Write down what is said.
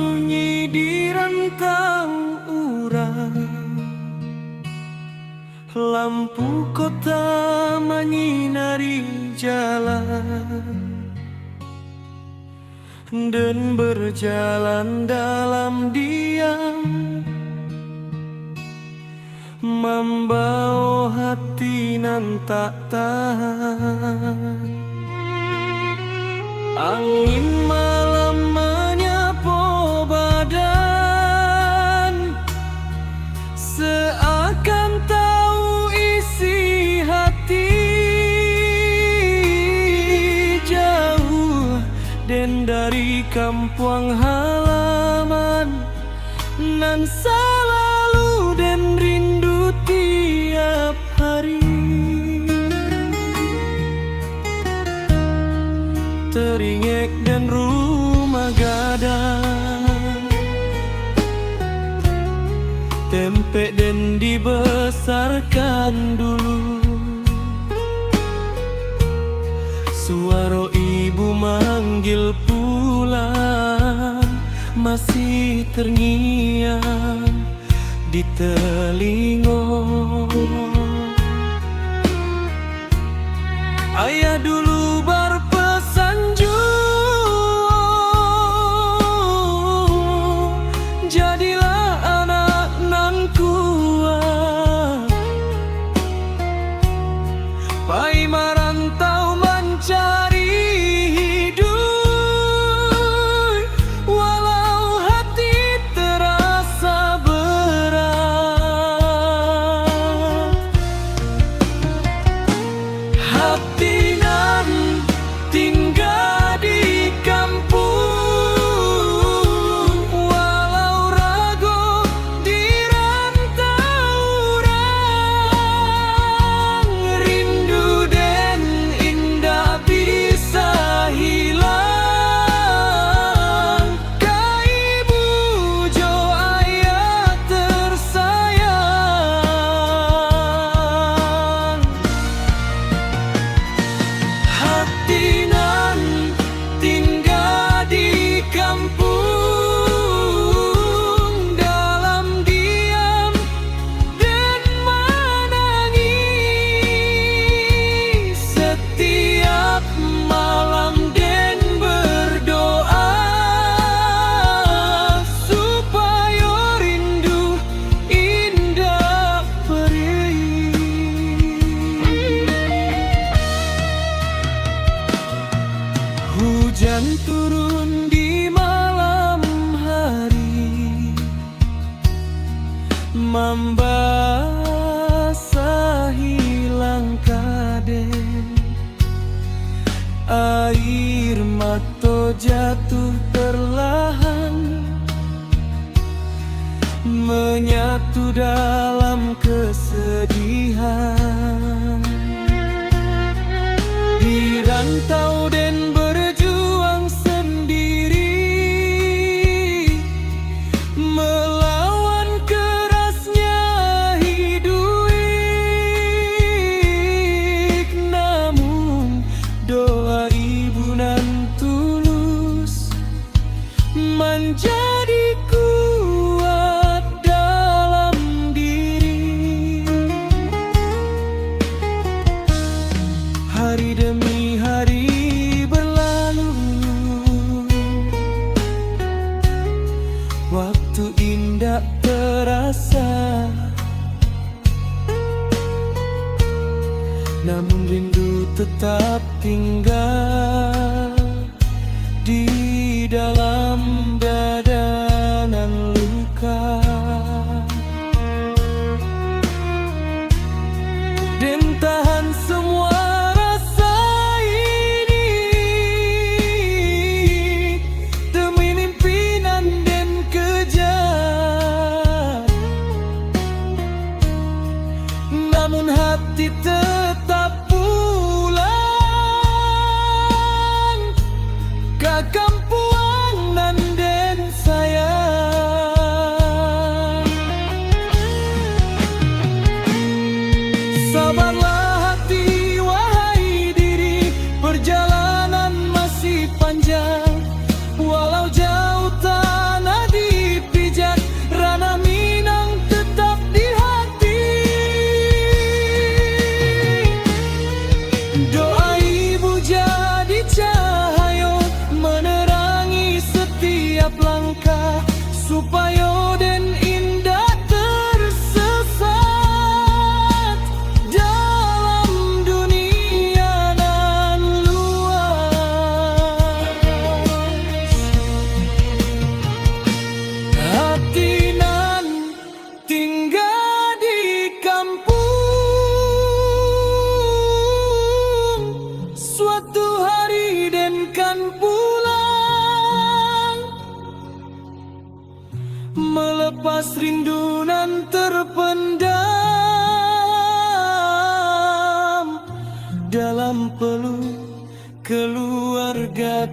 sunyi di rantau urang, lampu kota menyinari jalan, dan berjalan dalam diam, membawa hati nan tak tahan. Angin malam menyapu badan, seakan tahu isi hati. Jauh dan dari kampung halaman, nan selalu dan rindu tiap hari. Teringek dan rumah gadang, tempe dan dibesarkan dulu. Suara ibu manggil pulang masih terngiang di telinga. Ayah dulu berpesan jadilah anak nan kuat, pai merantau mencari hidup, walau hati terasa berat. Hati nan tinggal di kampung, walau ragu di rantau orang, rindu dan indah bisa hilang. Ka ibu jo ayah tersayang. Hati nan tinggal di kampung, dalam diam dan menangis setiap malam, dan berdoa supaya rindu indah perih. Hujan turun di malam hari, membasahi langkah dan air mata jatuh perlahan, menyatu dalam kesedihan. Di rantau dan berjuang sendiri, melawan kerasnya hidup. Namun doa ibu nan tulus menjadi kuat dalam diri. Hari demi hari berlalu, waktu indah terasa, namun rindu tetap tinggal di dalam dada nan luka. Dan tahan semua rasa ini demi mimpinan dan kejar. Namun hati tetap pulang ke kampung supaya den indah tersesat dalam dunia nan luas. Hati nan tinggal di kampung, suatu hari den kan pulang, melepas rindu nan terpendam dalam peluk keluarga